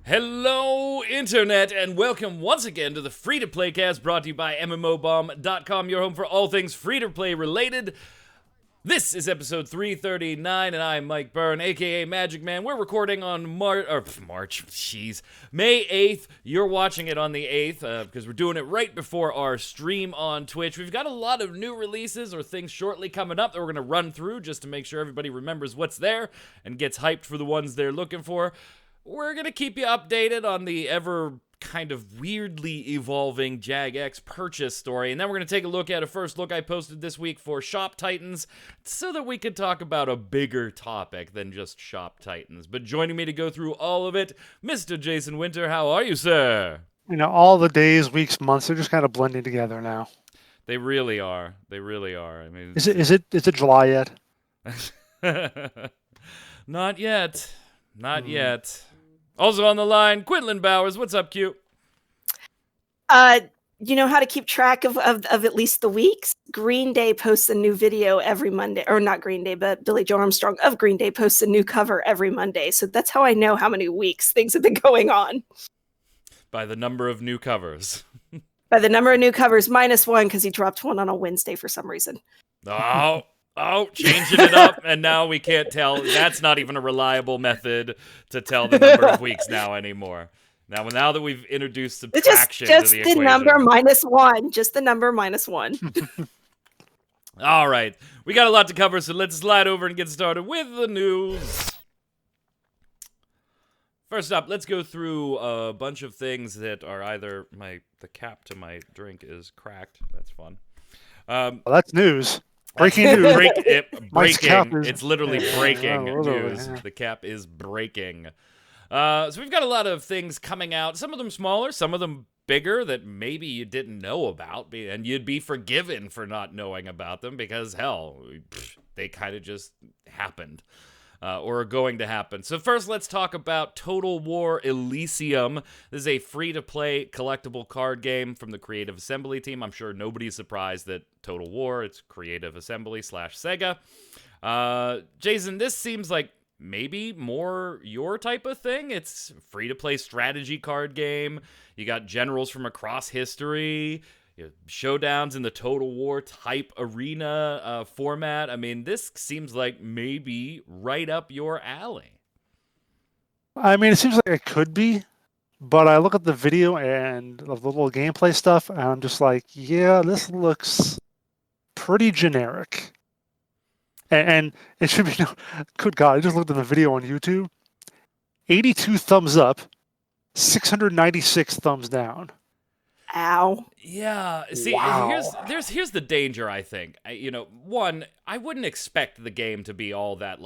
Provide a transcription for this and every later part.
Hello, Internet, and welcome once again to the free-to-play cast brought to you by MMOBomb.com, your home for all things free-to-play related. This is episode 339, and I'm Mike Byrne, aka magicman. We're recording on May 8th. You're watching it on the 8th, because we're doing it right before our stream on Twitch. We've got a lot of new releases or things shortly coming up that we're going to run through just to make sure everybody remembers what's there and gets hyped for the ones they're looking for. We're going to keep you updated on the ever kind of weirdly evolving JAGEX purchase story, and then we're going to take a look at a first look I posted this week for Shop Titans so that we could talk about a bigger topic than just Shop Titans. But joining me to go through all of it, Mr. Jason Winter, how are you, sir? You know, all the days, weeks, months, they're just kind of blending together now. They really are. They really are. I mean, Is it July yet? Not yet. Not yet. Also on the line, Quinlan Bowers. What's up, Q? You know how to keep track of at least the weeks? Green Day posts a new video every Monday, or not Green Day, but Billy Joe Armstrong of Green Day posts a new cover every Monday. So that's how I know how many weeks things have been going on. By the number of new covers. By the number of new covers, -1, because he dropped one on a Wednesday for some reason. Oh, changing it up, and now we can't tell. That's not even a reliable method to tell the number of weeks now anymore. Now that we've introduced subtraction just to the the equation. number -1. Just the number -1. All right. We got a lot to cover, so let's slide over and get started with the news. First up, let's go through a bunch of things that are either the cap to my drink is cracked. That's fun. Well, that's news. Breaking news. Breaking. It's literally breaking news. Yeah. The cap is breaking. So we've got a lot of things coming out. Some of them smaller, some of them bigger that maybe you didn't know about, and you'd be forgiven for not knowing about them because, hell, they kind of just happened. Or are going to happen. So first, let's talk about Total War Elysium. This is a free-to-play collectible card game from the Creative Assembly team. I'm sure nobody's surprised that Total War, it's Creative Assembly / Sega. Jason, this seems like maybe more your type of thing. It's free-to-play strategy card game. You got generals from across history. Showdowns in the Total War type arena format. I mean, this seems like maybe right up your alley. I mean, it seems like it could be, but I look at the video and the little gameplay stuff, and I'm just like, yeah, this looks pretty generic. And it should be, good God, I just looked at the video on YouTube. 82 thumbs up, 696 thumbs down. Ow. Yeah. See, Wow. here's the danger, I think. One, I wouldn't expect the game to be all that,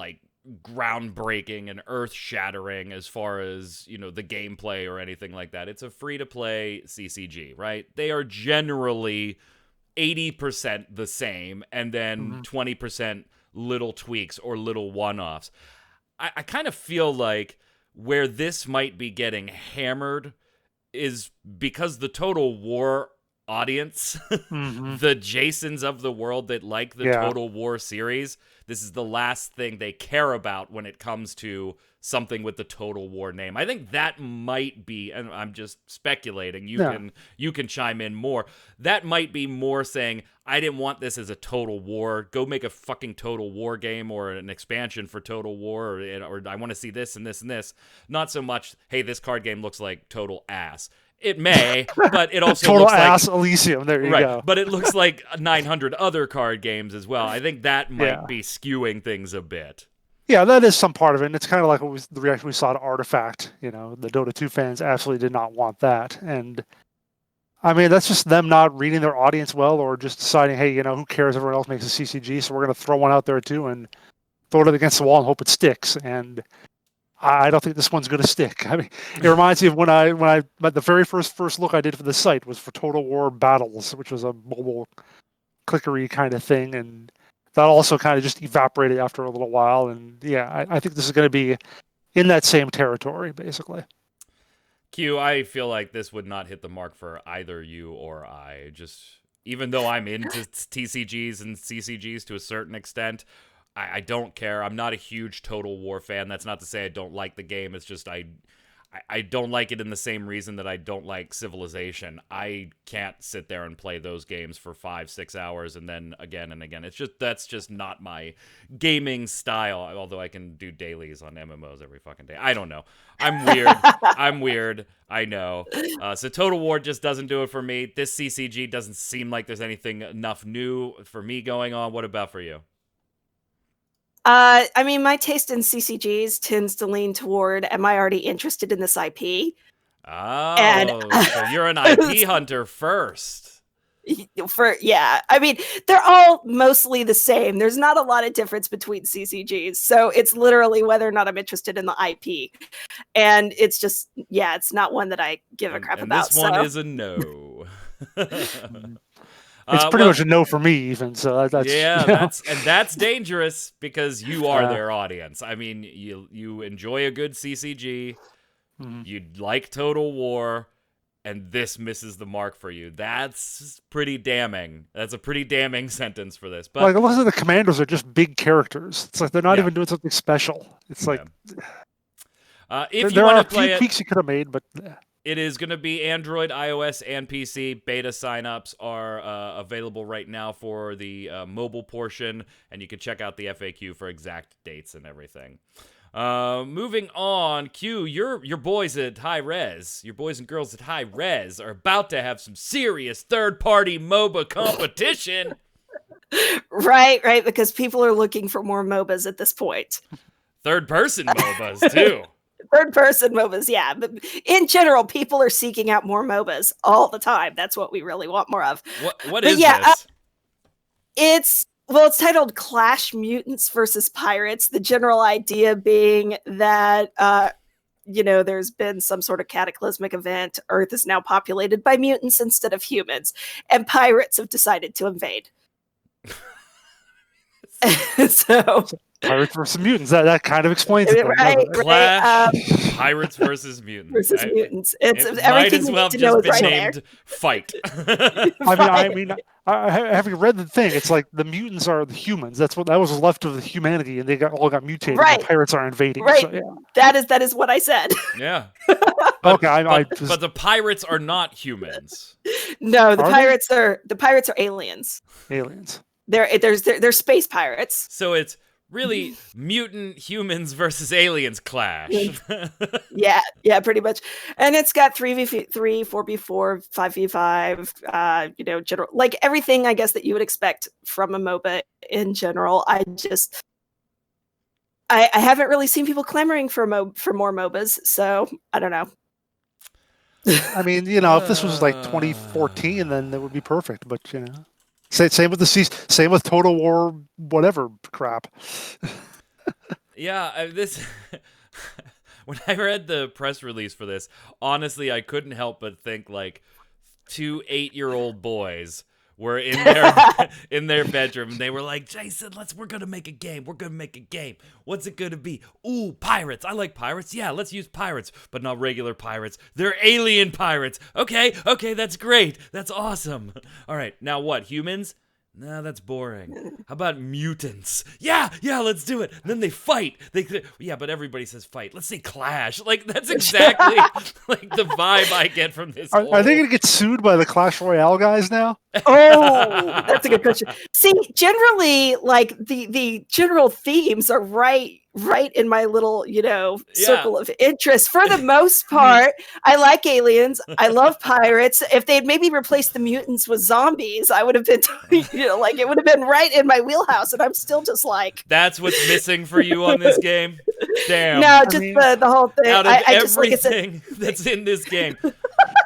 groundbreaking and earth-shattering as far as, the gameplay or anything like that. It's a free-to-play CCG, right? They are generally 80% the same, and then 20% little tweaks or little one-offs. I kind of feel like where this might be getting hammered is because the Total War audience, the Jasons of the world that like the Total War series, this is the last thing they care about when it comes to something with the Total War name. I think that might be, and I'm just speculating, you can chime in more. That might be more saying, I didn't want this as a Total War. Go make a fucking Total War game or an expansion for Total War, or I want to see this and this and this. Not so much, hey, this card game looks like total ass. It may, but it also Total looks ass like Elysium. There you go. But it looks like 900 other card games as well. I think that might be skewing things a bit. Yeah, that is some part of it. And it's kind of like the reaction we saw to Artifact. The Dota 2 fans absolutely did not want that. And I mean, that's just them not reading their audience well, or just deciding, hey, who cares? Everyone else makes a CCG, so we're going to throw one out there too and throw it against the wall and hope it sticks. And I don't think this one's going to stick. I mean, it reminds me of when I the very first look I did for the site was for Total War Battles, which was a mobile clickery kind of thing, and that also kind of just evaporated after a little while. And yeah, I think this is going to be in that same territory, basically. Q, I feel like this would not hit the mark for either you or I. Just even though I'm into TCGs and CCGs to a certain extent, I don't care. I'm not a huge Total War fan. That's not to say I don't like the game. It's just I don't like it in the same reason that I don't like Civilization. I can't sit there and play those games for 5-6 hours and then again and again. That's just not my gaming style. Although I can do dailies on MMOs every fucking day. I don't know. I'm weird. I'm weird. I know. So Total War just doesn't do it for me. This CCG doesn't seem like there's anything enough new for me going on. What about for you? I mean, my taste in CCGs tends to lean toward, am I already interested in this IP? And Oh, so you're an IP hunter first. I mean, they're all mostly the same. There's not a lot of difference between CCGs. So it's literally whether or not I'm interested in the IP. And it's just, it's not one that I give a crap and about. This one is a no. It's pretty much a no for me, even. So that's that's dangerous because you are their audience. I mean, you enjoy a good CCG, you'd like Total War, and this misses the mark for you. That's pretty damning. That's a pretty damning sentence for this. But like, unless the commandos are just big characters, it's like they're not even doing something special. It's like if there you are want a to play few tweaks you could have made, but. It is going to be Android, iOS, and PC. Beta signups are available right now for the mobile portion, and you can check out the FAQ for exact dates and everything. Moving on, Q, your boys at High Res, your boys and girls at High Res are about to have some serious third-party MOBA competition. Right, because people are looking for more MOBAs at this point. Third-person MOBAs, too. Third-person MOBAs, yeah. But in general, people are seeking out more MOBAs all the time. That's what we really want more of. What is this? It's titled Clash Mutants versus Pirates. The general idea being that, there's been some sort of cataclysmic event. Earth is now populated by mutants instead of humans, and pirates have decided to invade. So... Pirates versus mutants. That kind of explains it. Right. Clash, pirates versus mutants. Mutants. It's it everything might as well have just been right named there. Fight. I mean, having read the thing, it's like the mutants are the humans. That was left of the humanity, and they all got mutated. Right. And the pirates are invading. Right. So, yeah. That is what I said. Yeah. Okay. But the pirates are not humans. No, the pirates are aliens. Aliens. They're space pirates. So it's really mutant humans versus aliens clash. yeah, pretty much. And it's got 3v3, 4v4, 5v5, general, like everything I guess that you would expect from a MOBA in general. I haven't really seen people clamoring for more MOBAs, so I don't know. I mean, if this was like 2014, then that would be perfect, but Same with Total War, whatever crap. Yeah, when I read the press release for this, honestly, I couldn't help but think like 2 8-year-old boys were in their bedroom. And they were like, Jason, we're gonna make a game. We're gonna make a game. What's it gonna be? Ooh, pirates. I like pirates. Yeah, let's use pirates, but not regular pirates. They're alien pirates. Okay, that's great. That's awesome. All right, now what? Humans? Nah, that's boring. How about mutants? Yeah, let's do it. And then they fight. But everybody says fight. Let's say clash. Like, that's exactly like the vibe I get from this. Are they going to get sued by the Clash Royale guys now? Oh, that's a good question. See, generally, like the general themes are right in my little, circle of interest. For the most part, I like aliens. I love pirates. If they'd maybe replaced the mutants with zombies, I would have been, it would have been right in my wheelhouse. And I'm still just like, that's what's missing for you on this game. Damn. No, just the whole thing. Out of everything that's in this game,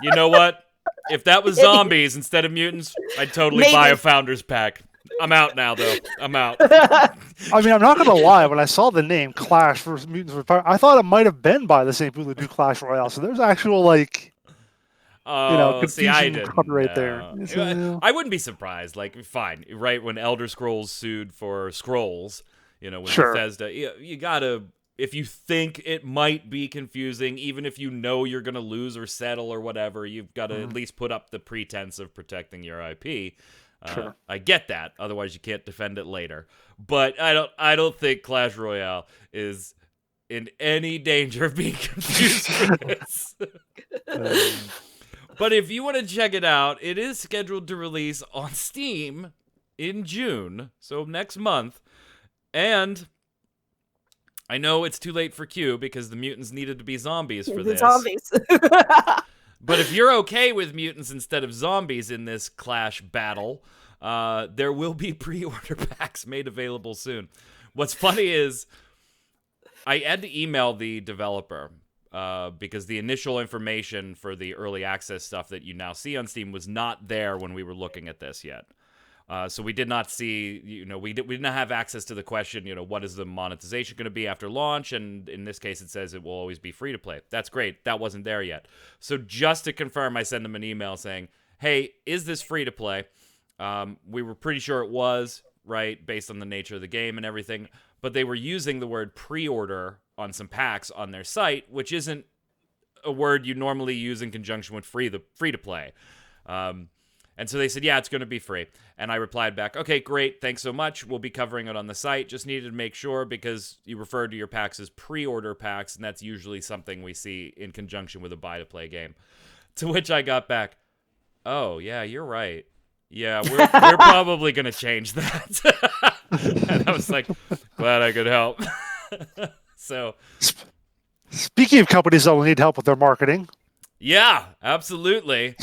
you know what? If that was zombies instead of mutants, I'd totally buy a Founders Pack. I'm out now, though. I'm out. I mean, I'm not going to lie. When I saw the name Clash versus Mutants versus Pirates, I thought it might have been by the same people that do Clash Royale. So there's actual, confusion right there. I wouldn't be surprised. Like, fine, right? When Elder Scrolls sued for Scrolls, with Bethesda, you gotta. If you think it might be confusing, even if you're going to lose or settle or whatever, you've got to at least put up the pretense of protecting your IP. Sure. I get that. Otherwise, you can't defend it later. But I don't think Clash Royale is in any danger of being confused with this. But if you want to check it out, it is scheduled to release on Steam in June, so next month. And I know it's too late for Q because the mutants needed to be zombies for this. Zombies. But if you're okay with mutants instead of zombies in this Clash battle, there will be pre-order packs made available soon. What's funny is I had to email the developer because the initial information for the early access stuff that you now see on Steam was not there when we were looking at this yet. So we did not see, we did not have access to the question, what is the monetization going to be after launch? And in this case, it says it will always be free to play. That's great. That wasn't there yet. So just to confirm, I sent them an email saying, hey, is this free to play? We were pretty sure it was, right, based on the nature of the game and everything. But they were using the word pre-order on some packs on their site, which isn't a word you normally use in conjunction with free to play. And so they said, yeah, it's going to be free. And I replied back, okay, great. Thanks so much. We'll be covering it on the site. Just needed to make sure because you referred to your packs as pre-order packs, and that's usually something we see in conjunction with a buy-to-play game. To which I got back, oh, yeah, you're right. Yeah, we're probably going to change that. And I was like, glad I could help. So, speaking of companies that will need help with their marketing. Yeah, absolutely.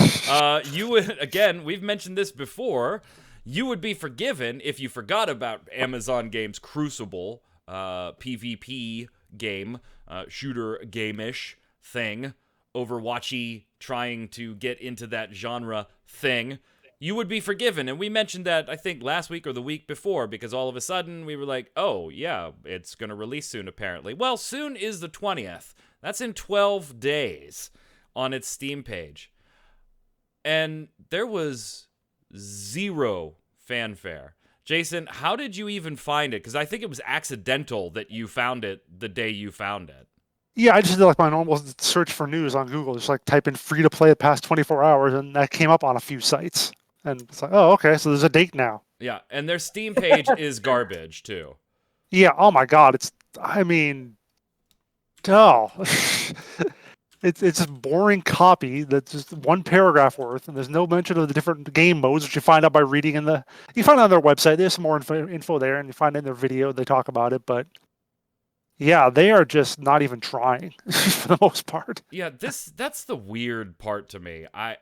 You would, again, we've mentioned this before. You would be forgiven if you forgot about Amazon Games' Crucible, PvP game, shooter game-ish thing, Overwatchy trying to get into that genre thing. You would be forgiven. And we mentioned that, I think, last week or the week before, because all of a sudden we were like, oh, yeah, it's going to release soon, apparently. Well, soon is the 20th. That's in 12 days on its Steam page. And there was zero fanfare. Jason, how did you even find it? Because I think it was accidental that you found it the day you found it. Yeah, I just did like my normal search for news on Google. Just like type in free to play the past 24 hours, and that came up on a few sites. And it's like, oh, okay, so there's a date now. Yeah, and their Steam page is garbage, too. Yeah, oh my God. It's just boring copy that's just one paragraph worth, and there's no mention of the different game modes, which you find out by reading you find out on their website. There's some more info there, and you find it in their video, they talk about it, but yeah, they are just not even trying for the most part. Yeah, that's the weird part to me. I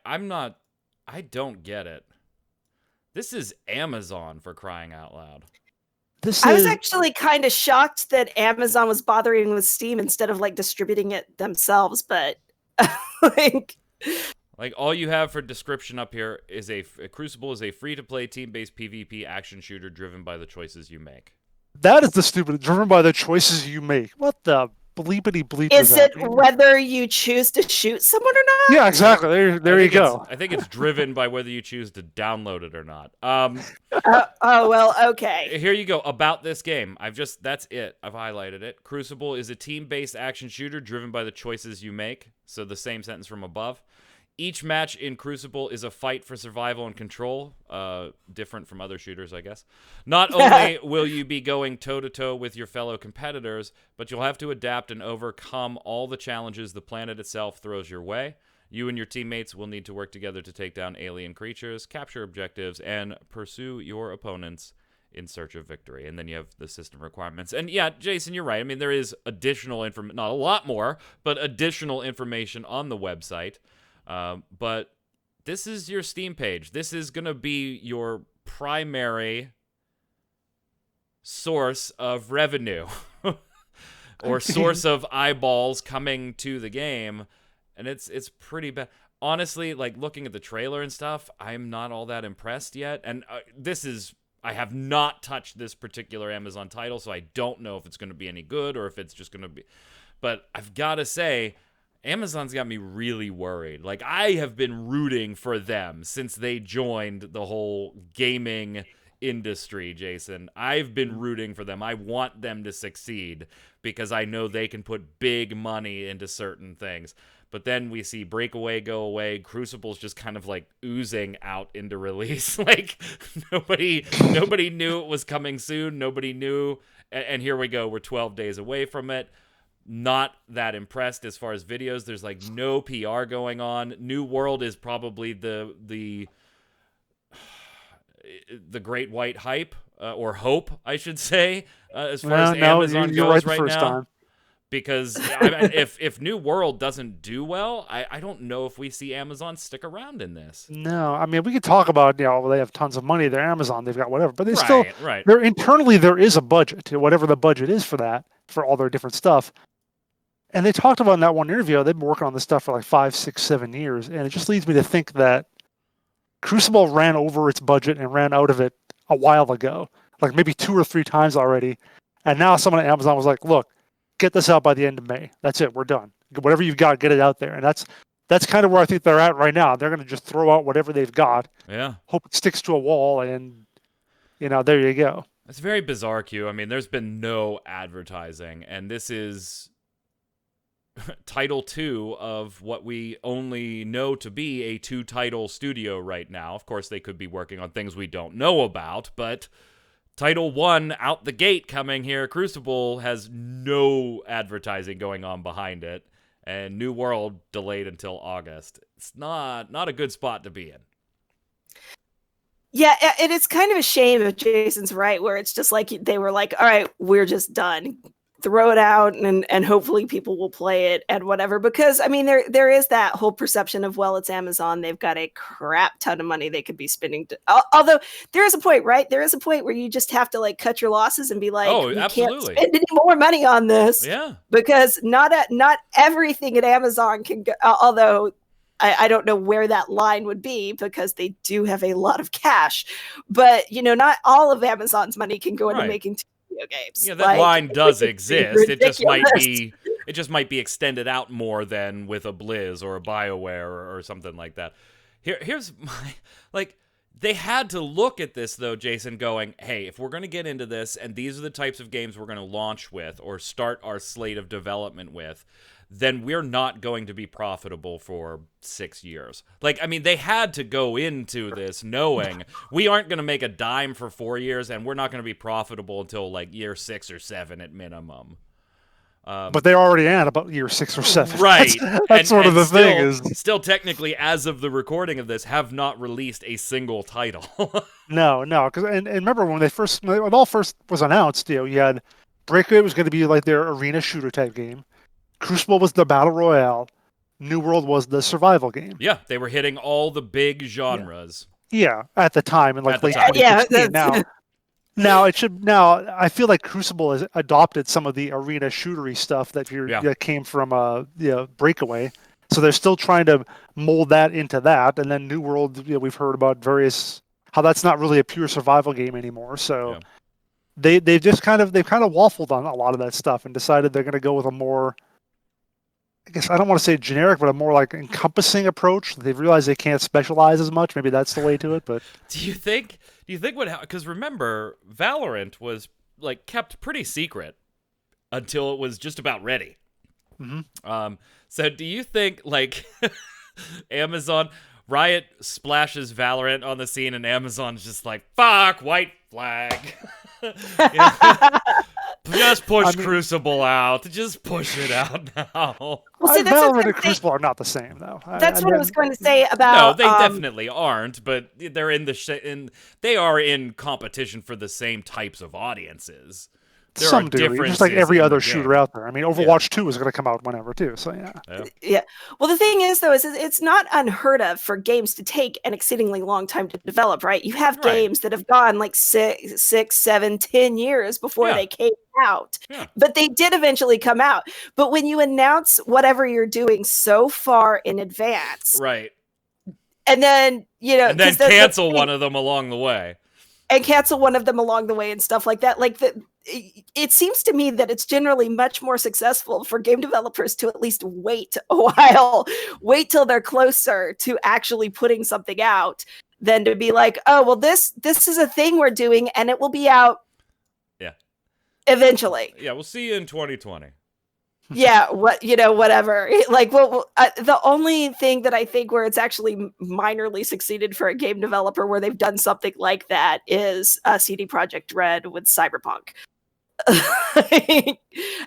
don't get it. This is Amazon, for crying out loud. I was actually kind of shocked that Amazon was bothering with Steam instead of like distributing it themselves, but like all you have for description up here is a Crucible is a free-to-play team-based PvP action shooter driven by the choices you make. That is the stupid, driven by the choices you make. What the bleepity bleep is it whether you choose to shoot someone or not? Yeah, exactly. There you go. I think it's driven by whether you choose to download it or not. Oh, well, okay. Here you go. About this game. That's it. I've highlighted it. Crucible is a team-based action shooter driven by the choices you make. So the same sentence from above. Each match in Crucible is a fight for survival and control, different from other shooters, I guess. Not only will you be going toe-to-toe with your fellow competitors, but you'll have to adapt and overcome all the challenges the planet itself throws your way. You and your teammates will need to work together to take down alien creatures, capture objectives, and pursue your opponents in search of victory. And then you have the system requirements. And yeah, Jason, you're right. I mean, there is additional information, not a lot more, but additional information on the website. But this is your Steam page. This is going to be your primary source of revenue or source of eyeballs coming to the game. And it's pretty bad. Honestly, like looking at the trailer and stuff, I'm not all that impressed yet. And I have not touched this particular Amazon title, so I don't know if it's going to be any good or if it's just going to be. But I've got to say, Amazon's got me really worried. Like, I have been rooting for them since they joined the whole gaming industry, Jason. I've been rooting for them. I want them to succeed because I know they can put big money into certain things. But then we see Breakaway go away. Crucible's just kind of like oozing out into release. Like, nobody knew it was coming soon. Nobody knew. And here we go. We're 12 days away from it. not that impressed as far as videos. There's like no PR going on. New World is probably the great white hype or hope, I should say, as far as Amazon you're goes right the right first now. time. Because I mean, if New World doesn't do well, I don't know if we see Amazon stick around in this. No, I mean we could talk about they have tons of money. They're Amazon. They've got whatever, but Right. they're internally there is a budget, whatever the budget is for that, for all their different stuff. And they talked about in that one interview, they've been working on this stuff for like 5, 6, 7 years, and it just leads me to think that Crucible ran over its budget and ran out of it a while ago, like maybe 2 or 3 times already. And now someone at Amazon was like, "Look, get this out by the end of May. That's it. We're done. Whatever you've got, get it out there." And that's kind of where I think they're at right now. They're going to just throw out whatever they've got. Yeah. Hope it sticks to a wall, and there you go. It's very bizarre, Q. I mean, there's been no advertising, and this is title 2 of what we only know to be a 2-title studio right now. Of course, they could be working on things we don't know about, but Title 1 out the gate coming here. Crucible has no advertising going on behind it, and New World delayed until August. It's not a good spot to be in. Yeah, and it's kind of a shame if Jason's right, where it's just like they were like, all right, we're just done. Throw it out and hopefully people will play it and whatever. Because I mean, there is that whole perception of, well, it's Amazon. They've got a crap ton of money they could be spending. Although there is a point, right? There is a point where you just have to like cut your losses and be like, oh, we absolutely. can't spend any more money on this. Yeah. Because not everything at Amazon can go, although I don't know where that line would be because they do have a lot of cash, but not all of Amazon's money can go into making video games. Yeah, that line does exist. It just might be extended out more than with a Blizz or a BioWare or something like that. Here's my they had to look at this though, Jason, going, hey, if we're going to get into this and these are the types of games we're going to launch with or start our slate of development with, then we're not going to be profitable for 6 years. I mean, they had to go into this knowing we aren't going to make a dime for 4 years, and we're not going to be profitable until year 6 or 7 at minimum. But they're already at about year 6 or 7. Right. That's sort of the thing is. Still, technically, as of the recording of this, have not released a single title. No. Because and remember when it all first was announced, you had Breakaway was going to be like their arena shooter type game. Crucible was the battle royale. New World was the survival game. Yeah, they were hitting all the big genres. Yeah, at the time, in late 2016. Yeah, Now I feel like Crucible has adopted some of the arena shootery stuff that came from Breakaway. So they're still trying to mold that into that. And then New World, we've heard about how that's not really a pure survival game anymore. So they've kind of waffled on a lot of that stuff and decided they're going to go with a more, I guess I don't want to say generic, but a more like encompassing approach. They've realized they can't specialize as much. Maybe that's the way to it. But do you think because remember, Valorant was kept pretty secret until it was just about ready. Mm-hmm. So do you think Amazon Riot splashes Valorant on the scene and Amazon's just like, fuck, white flag. Just push Crucible out. Just push it out now. Well, see, Valorant and Crucible are not the same, though. That's what I was going to say about. No, they definitely aren't. But they're they are in competition for the same types of audiences. There Some degree, just like every other shooter out there. I mean, Overwatch 2 is going to come out whenever, too. So, yeah. Well, the thing is, though, is it's not unheard of for games to take an exceedingly long time to develop, right? You have games that have gone 6, 7, 10 years before they came out. Yeah. But they did eventually come out. But when you announce whatever you're doing so far in advance. Right. And then, and then cancel one of them along the way. And cancel one of them along the way and stuff like that. It seems to me that it's generally much more successful for game developers to at least wait a while, wait till they're closer to actually putting something out than to be like, oh, well, this is a thing we're doing and it will be out eventually. Yeah, we'll see you in 2020. Yeah, whatever. The only thing that I think where it's actually minorly succeeded for a game developer where they've done something like that is CD Projekt Red with Cyberpunk. I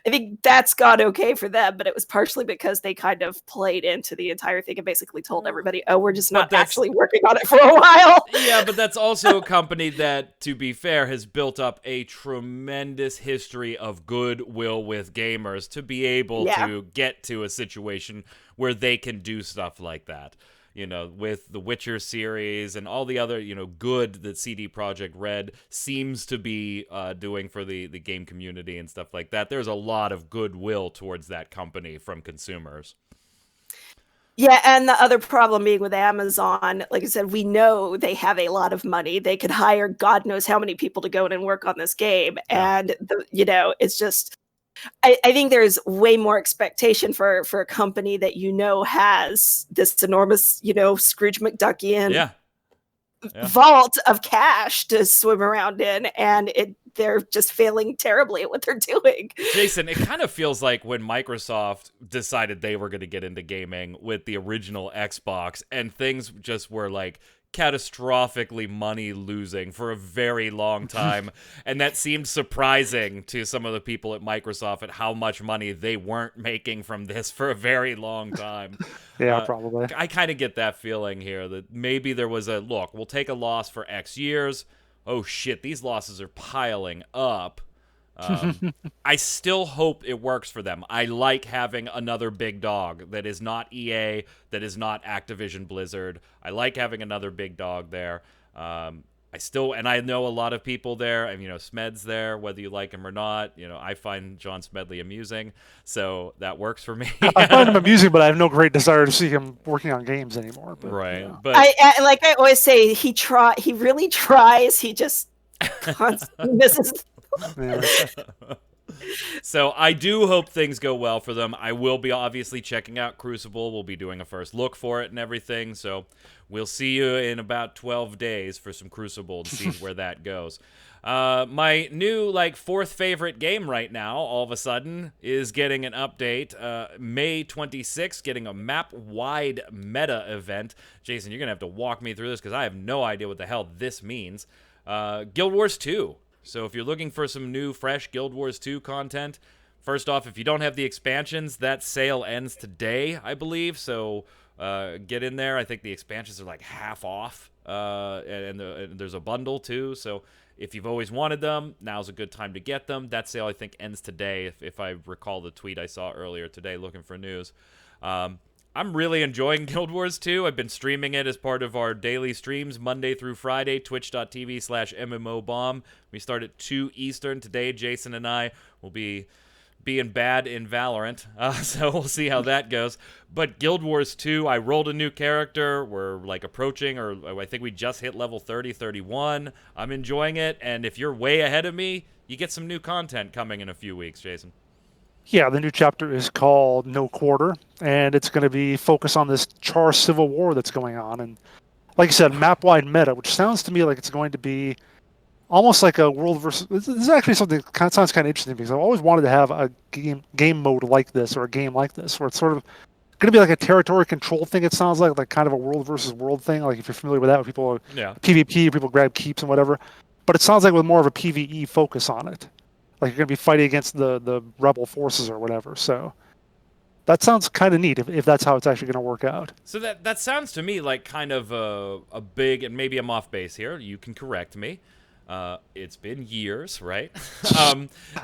think that's gone okay for them, but it was partially because they kind of played into the entire thing and basically told everybody, "Oh, we're just not actually working on it for a while." Yeah, but that's also a company that, to be fair, has built up a tremendous history of goodwill with gamers to be able to get to a situation where they can do stuff like that. You know, with the Witcher series and all the other, good that CD Projekt Red seems to be doing for the game community and stuff like that. There's a lot of goodwill towards that company from consumers. Yeah, and the other problem being with Amazon, like I said, we know they have a lot of money. They could hire God knows how many people to go in and work on this game. Yeah. And, it's just... I think there's way more expectation for a company that has this enormous, Scrooge McDuckian vault of cash to swim around in, and they're just failing terribly at what they're doing. Jason, it kind of feels like when Microsoft decided they were going to get into gaming with the original Xbox, and things just were like catastrophically money losing for a very long time, and that seemed surprising to some of the people at Microsoft at how much money they weren't making from this for a very long time. Probably. I kind of get that feeling here that maybe there was a look, we'll take a loss for X years. Oh shit, these losses are piling up. I still hope it works for them. I like having another big dog that is not EA, that is not Activision Blizzard. I like having another big dog there. I know a lot of people there, and Smed's there, whether you like him or not. I find John Smedley amusing, so that works for me. I find him amusing, but I have no great desire to see him working on games anymore. But, right, but I like I always say, he really tries. He just constantly misses. So I do hope things go well for them. I will be obviously checking out Crucible. We'll be doing a first look for it and everything. So we'll see you in about 12 days for some Crucible to see where that goes. My new fourth favorite game right now, all of a sudden, is getting an update. May 26th, getting a map-wide meta event. Jason, you're going to have to walk me through this because I have no idea what the hell this means. Guild Wars 2. So if you're looking for some new, fresh Guild Wars 2 content, first off, if you don't have the expansions, that sale ends today, I believe. So get in there. I think the expansions are half off, and there's a bundle too. So if you've always wanted them, now's a good time to get them. That sale, I think, ends today, if I recall the tweet I saw earlier today looking for news. I'm really enjoying Guild Wars 2. I've been streaming it as part of our daily streams Monday through Friday, twitch.tv/MMOBomb. We start at 2 Eastern. Today, Jason and I will be being bad in Valorant, so we'll see how that goes. But Guild Wars 2, I rolled a new character. We're approaching, or I think we just hit level 30, 31. I'm enjoying it, and if you're way ahead of me, you get some new content coming in a few weeks, Jason. Yeah, the new chapter is called No Quarter, and it's going to be focused on this Char civil war that's going on. And like I said, map-wide meta, which sounds to me like it's going to be almost like a world versus... This is actually something that sounds kind of interesting, because I've always wanted to have a game mode like this, or a game like this, where it's sort of going to be like a territory control thing, it sounds like kind of a world versus world thing. Like if you're familiar with that, where people PvP, people grab keeps and whatever. But it sounds like with more of a PvE focus on it. Like you're going to be fighting against the rebel forces or whatever. So that sounds kind of neat if that's how it's actually going to work out. So that sounds to me like kind of a big, and maybe I'm off base here, you can correct me. It's been years, right?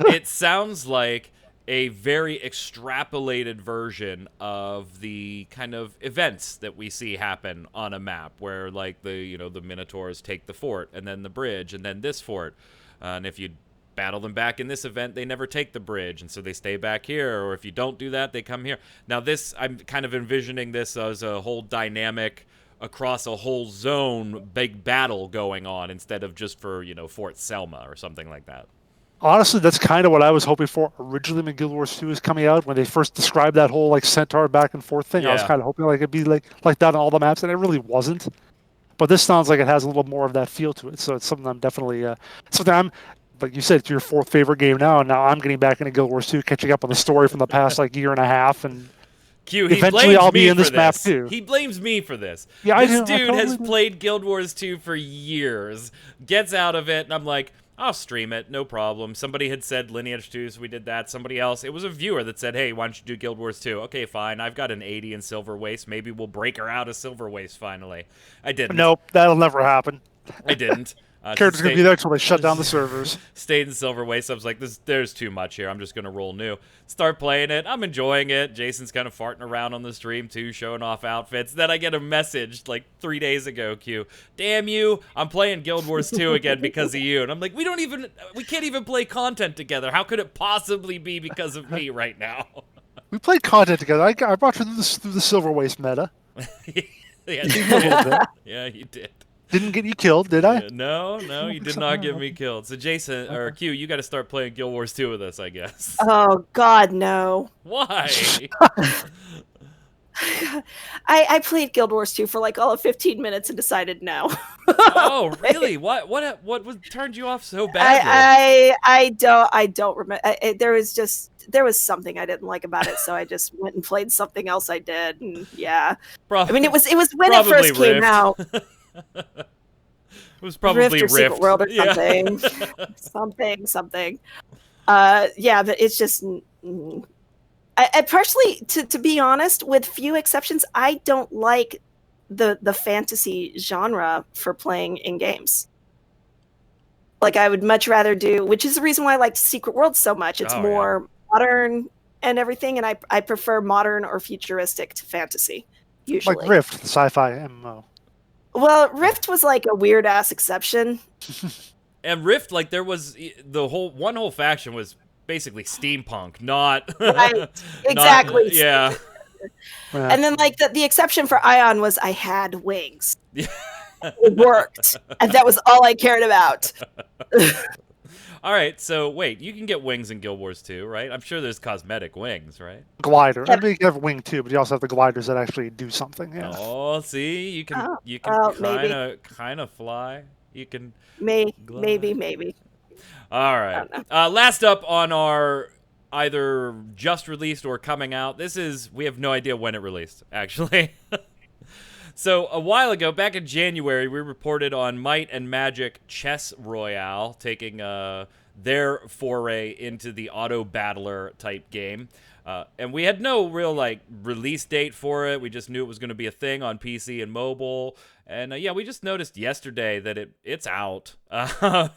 It sounds like a very extrapolated version of the kind of events that we see happen on a map, where the Minotaurs take the fort, and then the bridge, and then this fort. And if you battle them back in this event, they never take the bridge, and so they stay back here, or if you don't do that, they come here. Now this, I'm kind of envisioning this as a whole dynamic across a whole zone, big battle going on, instead of just for, Fort Selma or something like that. Honestly, that's kind of what I was hoping for originally when Guild Wars 2 was coming out, when they first described that whole centaur back and forth thing. I was kind of hoping it'd be like that on all the maps, and it really wasn't. But this sounds like it has a little more of that feel to it, so it's something I'm definitely like you said, it's your fourth favorite game now, and now I'm getting back into Guild Wars 2, catching up on the story from the past year and a half, and eventually I'll be in this map too. He blames me for this. Yeah, this dude has played Guild Wars 2 for years, gets out of it, and I'm like, I'll stream it, no problem. Somebody had said Lineage 2, so we did that. Somebody else, it was a viewer that said, hey, why don't you do Guild Wars 2? Okay, fine. I've got an 80 in Silver Waste. Maybe we'll break her out of Silver Waste finally. I didn't. Nope, that'll never happen. I didn't. Characters gonna be there until they shut down the servers. Stayed in Silver Waste. I was like, there's too much here. I'm just gonna roll new. Start playing it. I'm enjoying it. Jason's kind of farting around on the stream too, showing off outfits. Then I get a message like 3 days ago, Q. Damn you! I'm playing Guild Wars 2 again because of you. And I'm like, we can't even play content together. How could it possibly be because of me right now? We played content together. I brought you through the Silver Waste meta. Yeah, A little bit. yeah, you did. Didn't get you killed, did I? No, you did not get me killed. So Jason, or Q, you got to start playing Guild Wars 2 with us, I guess. Oh God, no. Why? I played Guild Wars 2 for like all of 15 minutes and decided no. Oh, really? What turned you off so badly? I don't remember. There was something I didn't like about it, so I just went and played something else I did, and yeah. I mean, it was when it first came out. It was probably Rift or Secret World or something. Something. Yeah, but it's just. I partially, to be honest, with few exceptions, I don't like the fantasy genre for playing in games. Like, I would much rather do, which is the reason why I like Secret World so much. It's more modern and everything, and I prefer modern or futuristic to fantasy, usually. Like Rift, the sci-fi MMO. Well, Rift was like a weird ass exception. And Rift, like, there was one whole faction was basically steampunk, not right. Exactly. Not, yeah. And then like the exception for Ion was I had wings. It worked, and that was all I cared about. All right, so wait, you can get wings in Guild Wars 2, right? I'm sure there's cosmetic wings, right? Glider. I mean, you have a wing too, but you also have the gliders that actually do something. Yeah. Oh, see, you can kind of fly. You can maybe. All right. Last up on our either just released or coming out. We have no idea when it released, actually. So a while ago, back in January, we reported on Might and Magic Chess Royale taking their foray into the auto battler type game. And we had no real release date for it. We just knew it was going to be a thing on PC and mobile. And we just noticed yesterday that it's out.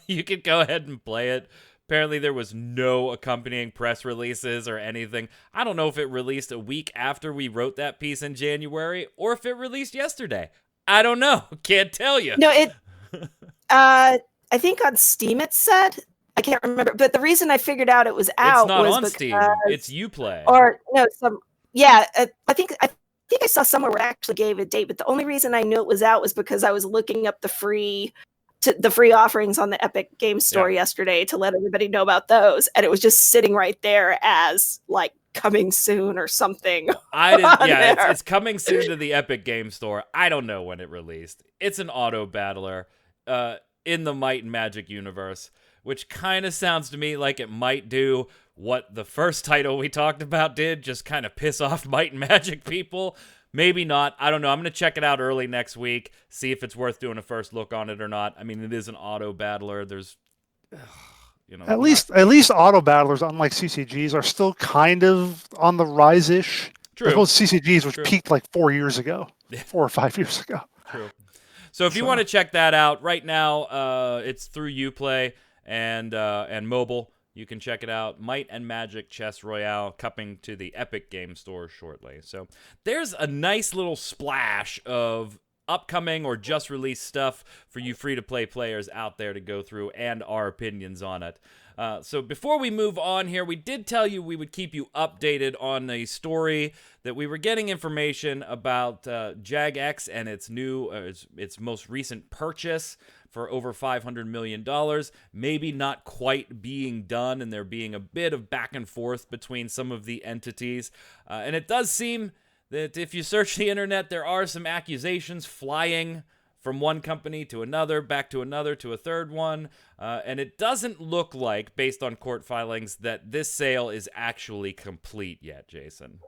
You can go ahead and play it. Apparently there was no accompanying press releases or anything. I don't know if it released a week after we wrote that piece in January or if it released yesterday. I don't know. Can't tell you. No, I think on Steam it said. I can't remember, but the reason I figured out it was out it's not was on because, Steam. It's Uplay. Or no, I think I saw somewhere where it actually gave a date, but the only reason I knew it was out was because I was looking up the free offerings on the Epic Game Store yesterday to let everybody know about those, and it was just sitting right there as like coming soon or something. It's coming soon to the Epic Game Store. I don't know when it released. It's an auto battler in the Might and Magic universe, which kind of sounds to me like it might do what the first title we talked about did, just kind of piss off Might and Magic people. Maybe not. I don't know. I'm going to check it out early next week, see if it's worth doing a first look on it or not. I mean, it is an auto battler. There's, at least auto battlers, unlike CCGs, are still kind of on the rise-ish. True. Those CCGs, which peaked like 4 years ago, 4 or 5 years ago. True. So if you want to check that out, right now it's through Uplay and mobile. You can check it out. Might and Magic Chess Royale coming to the Epic Game Store shortly. So there's a nice little splash of upcoming or just released stuff for you free-to-play players out there to go through and our opinions on it. So before we move on here, we did tell you we would keep you updated on a story that we were getting information about JAGEX and its most recent purchase for over $500 million, maybe not quite being done, and there being a bit of back and forth between some of the entities. And it does seem that if you search the internet, there are some accusations flying from one company to another, back to another, to a third one. And it doesn't look like, based on court filings, that this sale is actually complete yet, Jason.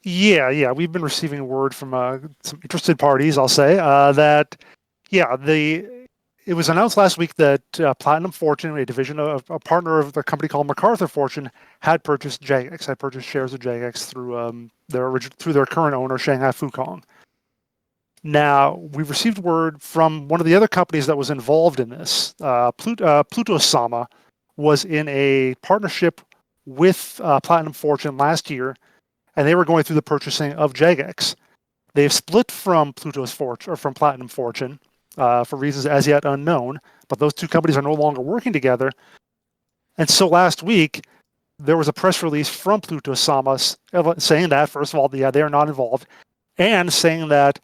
Yeah. We've been receiving word from some interested parties, I'll say, that, it was announced last week that Platinum Fortune, a division of a partner of the company called MacArthur Fortune, had purchased JAGEX, had purchased shares of JAGEX through their current owner, Shanghai Fukong. Now, we've received word from one of the other companies that was involved in this. Pluto-sama was in a partnership with Platinum Fortune last year, and they were going through the purchasing of JAGEX. They've split from from Platinum Fortune for reasons as yet unknown, but those two companies are no longer working together. And so last week, there was a press release from Pluto-sama saying that, first of all, they are not involved, and saying that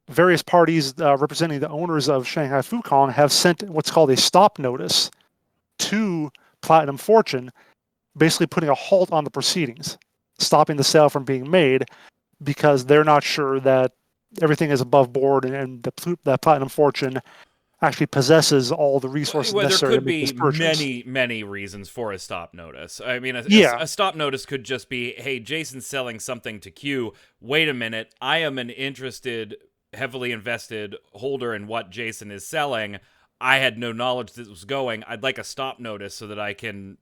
various parties representing the owners of Shanghai Fukong have sent what's called a stop notice to Platinum Fortune, basically putting a halt on the proceedings, stopping the sale from being made, because they're not sure that everything is above board and that Platinum Fortune actually possesses all the resources necessary to make this purchase. There could be many reasons for a stop notice. I mean, a stop notice could just be, hey, Jason's selling something to Q. Wait a minute, I am an interested, heavily invested holder in what Jason is selling. I had no knowledge this was going. I'd like a stop notice so that I can,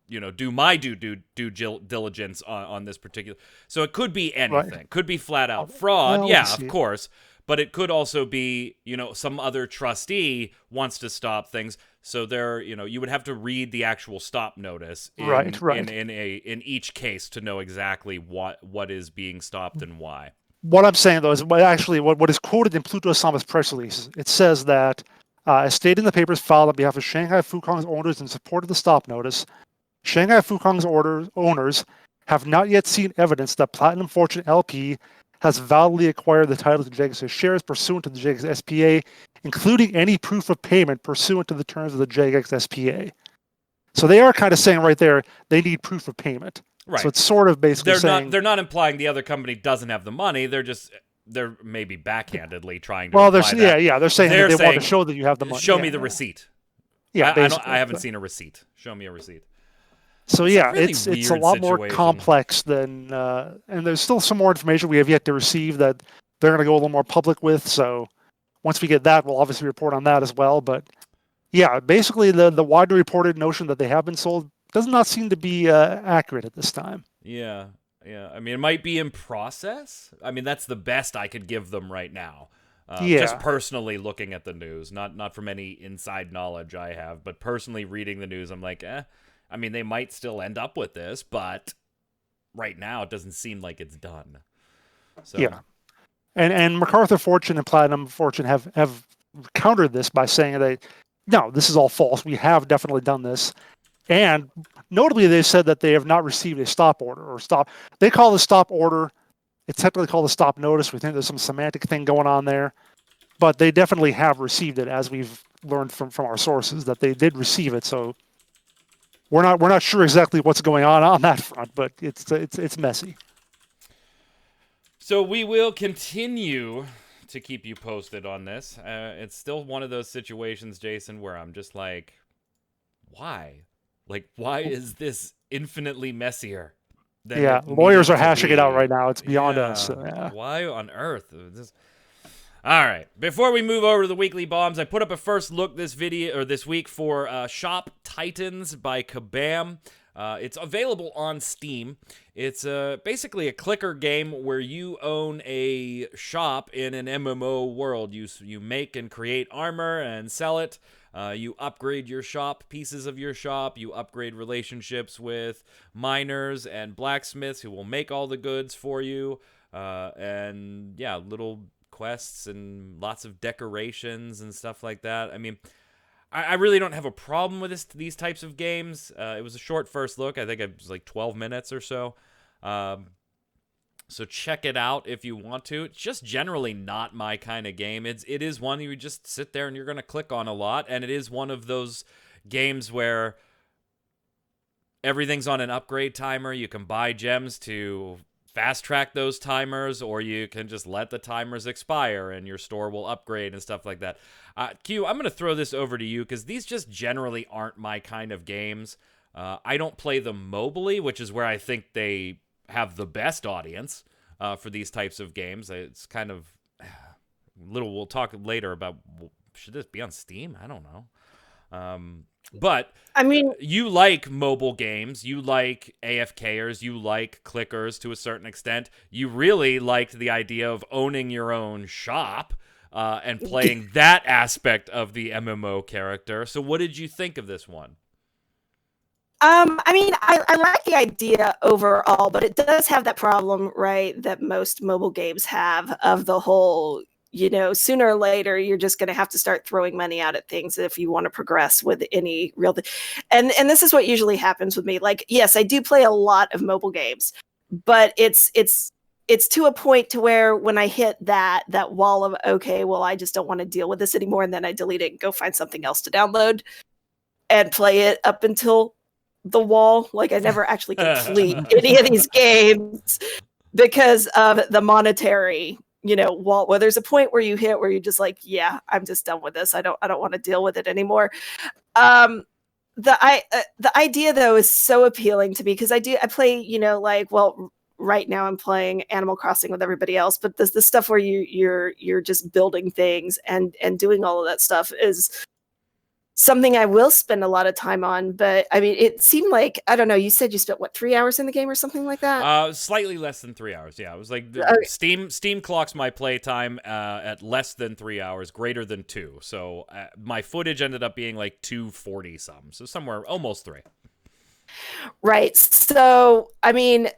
do my due diligence on this particular. So it could be anything. Right. Could be flat out fraud. Well, yeah, of course. But it could also be, some other trustee wants to stop things. So there, you would have to read the actual stop notice in each case to know exactly what is being stopped and why. What I'm saying, though, is actually what is quoted in Pluto-sama's press release. It says that, as stated in the papers filed on behalf of Shanghai Fukong's owners in support of the stop notice, Shanghai Fukong's owners have not yet seen evidence that Platinum Fortune LP has validly acquired the title to JAGEX's shares pursuant to the JAGEX SPA, including any proof of payment pursuant to the terms of the JAGEX SPA. So they are kind of saying right there they need proof of payment. Right. So it's sort of basically saying they're not implying the other company doesn't have the money. They're maybe backhandedly trying to. Well, they're saying they want to show that you have the money. Show me the receipt. Yeah, I haven't seen a receipt. Show me a receipt. So it's a lot more complex than, and there's still some more information we have yet to receive that they're going to go a little more public with. So once we get that, we'll obviously report on that as well. But yeah, basically the widely reported notion that they have been sold does not seem to be accurate at this time. Yeah. I mean, it might be in process. I mean, that's the best I could give them right now. Just personally looking at the news, not from any inside knowledge I have, but personally reading the news, I'm like, I mean, they might still end up with this, but right now it doesn't seem like it's done. So. Yeah. And MacArthur Fortune and Platinum Fortune have countered this by saying that, no, this is all false. We have definitely done this. And notably, they said that they have not received a stop order or stop. They call the stop order, it's technically called a stop notice. We think there's some semantic thing going on there. But they definitely have received it, as we've learned from our sources, that they did receive it. So we're not sure exactly what's going on that front, but it's messy. So we will continue to keep you posted on this. It's still one of those situations, Jason, where I'm just like, why? Like, why is this infinitely messier? Lawyers are hashing it out right now. It's beyond us. Yeah. Why on earth? All right. Before we move over to the weekly bombs, I put up a first look this week for Shop Titans by Kabam. It's available on Steam. It's basically a clicker game where you own a shop in an MMO world. You make and create armor and sell it. You upgrade your shop, pieces of your shop. You upgrade relationships with miners and blacksmiths who will make all the goods for you. And yeah, little quests and lots of decorations and stuff like that. I mean, I really don't have a problem with these types of games. It was a short first look. I think it was like 12 minutes or so. So check it out if you want to. It's just generally not my kind of game. It is one you just sit there and you're going to click on a lot. And it is one of those games where everything's on an upgrade timer. You can buy gems to fast track those timers, or you can just let the timers expire and your store will upgrade and stuff like that. Q, I'm going to throw this over to you because these just generally aren't my kind of games. I don't play them mobily, which is where I think they have the best audience for these types of games. It's kind of we'll talk later about should this be on Steam? I don't know. But I mean, you like mobile games, you like AFKers, you like clickers to a certain extent. You really liked the idea of owning your own shop and playing that aspect of the MMO character. So what did you think of this one? I mean, I like the idea overall, but it does have that problem, right, that most mobile games have of the whole, sooner or later, you're just going to have to start throwing money out at things if you want to progress with any real thing. And this is what usually happens with me. Like, yes, I do play a lot of mobile games, but it's to a point to where when I hit that wall of, okay, well, I just don't want to deal with this anymore, and then I delete it and go find something else to download and play it up until the wall. Like, I never actually complete any of these games because of the monetary, wall, where there's a point where you hit where you're just like, yeah, I'm just done with this. I don't want to deal with it anymore. The idea though is so appealing to me because I play, right now I'm playing Animal Crossing with everybody else, but the stuff where you're just building things and doing all of that stuff is something I will spend a lot of time on. But I mean, it seemed like, I don't know, you said you spent 3 hours in the game or something like that? Slightly less than 3 hours. Yeah, it was like Steam clocks my playtime at less than 3 hours, greater than 2. So my footage ended up being like 240 some. So somewhere almost 3. Right. So, I mean,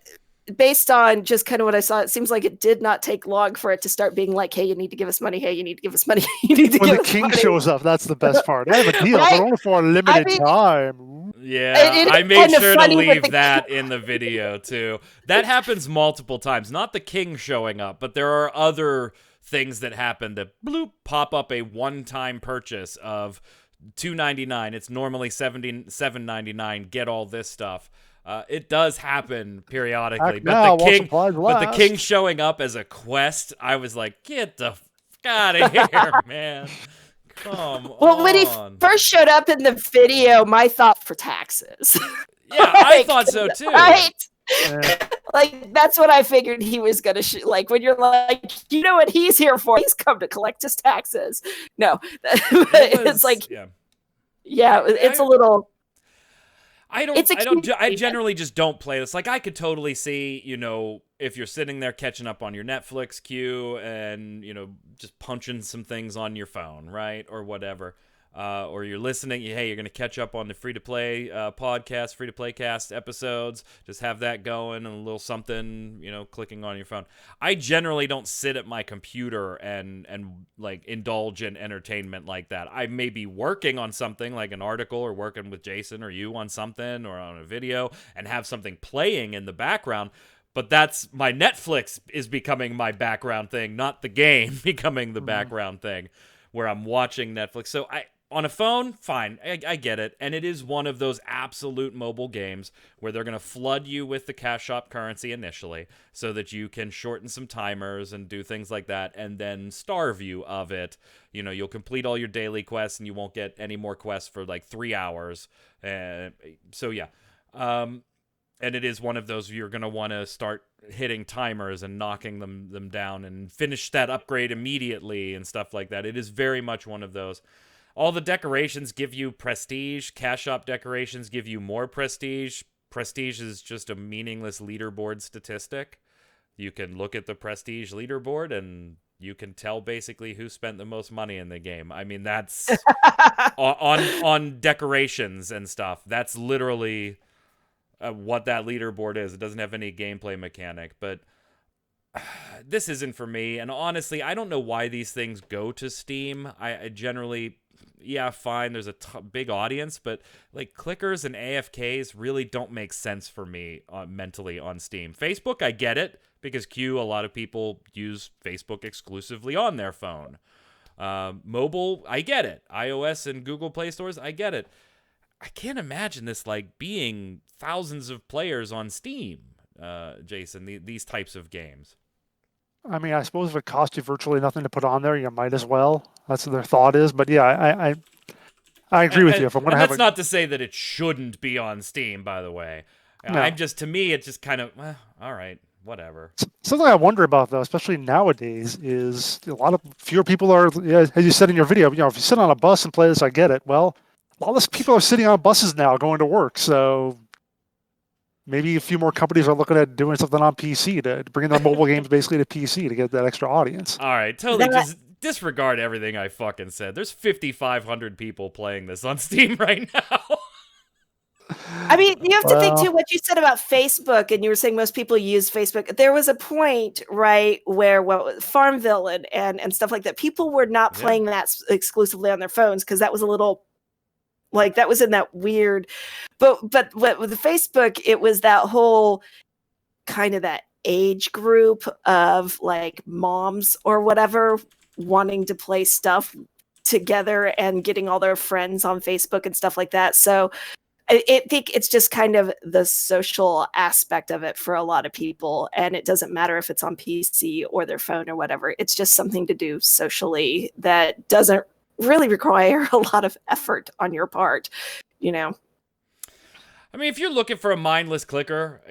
based on just kind of what I saw, it seems like it did not take long for it to start being like, hey, you need to give us money. Hey, you need to give us money. You need to When give the us king money. shows up, that's the best part. I have a deal, Right? but only for a limited time. Yeah, It I is made kind of sure to funny with leave the that in the video too. That happens multiple times. Not the king showing up, but there are other things that happen that bloop pop up a one-time purchase of $2.99. It's normally $7.99. Get all this stuff. It does happen periodically, but the king showing up as a quest, I was like, get the fuck out of here, man. Come Well, when he on. first showed up in the video, my thought for taxes. Yeah, I thought so too. Right? Yeah. Like, that's what I figured he was going to like, when you're like, you know what he's here for? He's come to collect his taxes. No, it's like, yeah, it's a little. I generally just don't play this. Like, I could totally see, if you're sitting there catching up on your Netflix queue and, just punching some things on your phone, right? Or whatever. Or you're listening, hey, you're going to catch up on the free-to-play podcast, free-to-play cast episodes. Just have that going and a little something, clicking on your phone. I generally don't sit at my computer and like indulge in entertainment like that. I may be working on something like an article or working with Jason or you on something or on a video and have something playing in the background. But that's my Netflix is becoming my background thing, not the game becoming the background thing where I'm watching Netflix. So on a phone, fine, I get it. And it is one of those absolute mobile games where they're going to flood you with the cash shop currency initially so that you can shorten some timers and do things like that and then starve you of it. You'll complete all your daily quests and you won't get any more quests for like 3 hours. So yeah. And it is one of those you're going to want to start hitting timers and knocking them down and finish that upgrade immediately and stuff like that. It is very much one of those. All the decorations give you prestige. Cash shop decorations give you more prestige. Prestige is just a meaningless leaderboard statistic. You can look at the prestige leaderboard and you can tell basically who spent the most money in the game. I mean, that's on decorations and stuff. That's literally what that leaderboard is. It doesn't have any gameplay mechanic, but this isn't for me. And honestly, I don't know why these things go to Steam. I generally, yeah, fine, there's a big audience, but like clickers and AFKs really don't make sense for me mentally on Steam. Facebook, I get it, because a lot of people use Facebook exclusively on their phone. Mobile, I get it. iOS and Google Play stores, I get it. I can't imagine this like being thousands of players on Steam, Jason, these types of games. I mean, I suppose if it costs you virtually nothing to put on there, you might as well. That's what their thought is. But yeah, I agree with you. If I'm going to have, that's not to say that it shouldn't be on Steam, by the way. No. To me, it's just kind of, all right, whatever. Something I wonder about, though, especially nowadays, is a lot of fewer people are, as you said in your video, if you sit on a bus and play this, I get it. Well, a lot less people are sitting on buses now going to work, so maybe a few more companies are looking at doing something on PC to bringing their mobile games basically to PC to get that extra audience. All right, totally just disregard everything I fucking said. There's 5,500 people playing this on Steam right now. I mean, you have to think too what you said about Facebook, and you were saying most people use Facebook. There was a point, right, where Farmville and stuff like that, people were not playing that exclusively on their phones because that was a little like that was in that weird. But with the Facebook, it was that whole kind of that age group of like moms or whatever wanting to play stuff together and getting all their friends on Facebook and stuff like that. So I think it's just kind of the social aspect of it for a lot of people. And it doesn't matter if it's on PC or their phone or whatever. It's just something to do socially that doesn't really require a lot of effort on your part, you know? I mean, if you're looking for a mindless clicker,